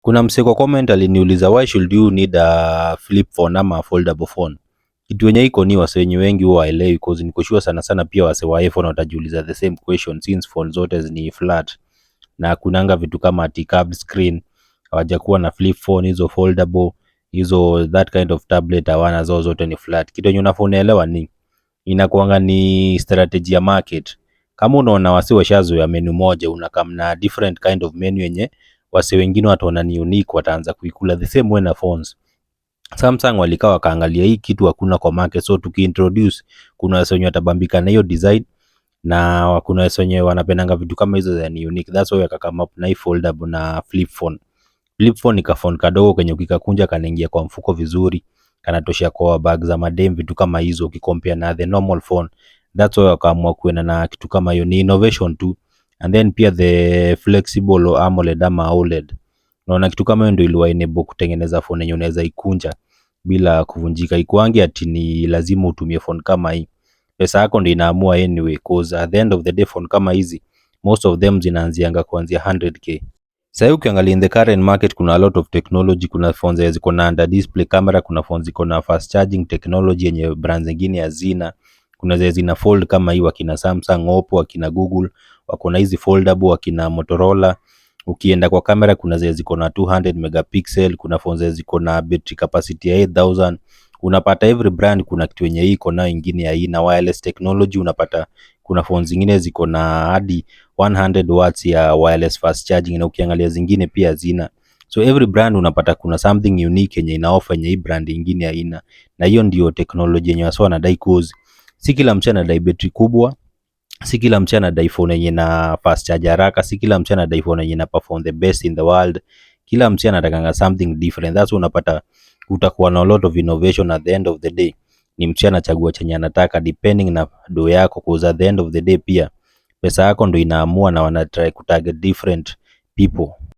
Kuna msee kwa comment aliniuliza why should you need a flip phone ama a foldable phone. Kitu yenye iko ni wase wenye wengi huwa hawaelewi, because niko sure sana sana pia wase wa iPhone watajiuliza the same question since phone zote ni flat na kunanga vitu kama ati curved screen, hawajakuwa na flip phone hizo foldable, hizo that kind of tablet hawana, zao zote ni flat. Kitu yenye unafaa unaelewa ni inakuanga ni strategy ya market. Kama unaona wase washazoea menu moja, unakam na different kind of menu yenye wase wengine wataona ni unique, wataanza kuikula the same way na phones. Samsung walikaa wakaangalia hii kitu hakuna kwa market, so tukiintroduce, kuna wase wenye watabambika na hiyo design na kuna wase wenye wanapendanga vitu kama hizo za ni unique. That's why wakakama up na hii foldable na flip phone. Flip phone ni kafone kadogo kenye ukikakunja kanaingia kwa mfuko vizuri, kanatoshea kwa bag za madem, vitu kama hizo ukikompare na the normal phone. That's why wakaamua kuenda na kitu kama hiyo, ni innovation tu. And then pia the flexible AMOLED ama OLED. Unaona kitu kama hiyo ndio iliwa enable kutengeneza phone yenye unaweza ikunja bila kuvunjika. Ikuangi ati ni lazima utumie phone kama hii. Pesa yako ndio inaamua anyway, cause at the end of the day phone kama hizi most of them zinaanzianga kuanzia 100k. Sasa ukiangalia in the current market kuna a lot of technology. Kuna phones ziko na under display camera, kuna phones ziko na fast charging technology yenye brands zingine hazina. Kuna zina fold kama hii wakina Samsung, Oppo, wakina Google wako na hizi foldable, wakina Motorola. Ukienda kwa kamera kuna ziko na 200 megapixel, kuna phones ziko na battery capacity ya 8000. Unapata every brand kuna kitu yenye iko na ingine ya hii na wireless technology. Unapata kuna phones zingine ziko na hadi 100 watts ya wireless fast charging, na ukiangalia zingine pia zina. So every brand unapata kuna something unique yenye ina offer yenye hii brand nyingine haina, na hiyo ndio technology yenye wasa wanadai, cause si kila mtu anadai battery kubwa, si kila mtu anadai phone yenye na fast charge haraka, si kila mtu anadai phone yenye na perform the best in the world. Kila mtu anatakanga something different. That's unapata utakuwa na a lot of innovation. At the end of the day ni mtu anachagua chenye anataka depending na do yako, cause at the end of the day pia pesa yako ndo inaamua, na wana try kutarget different people.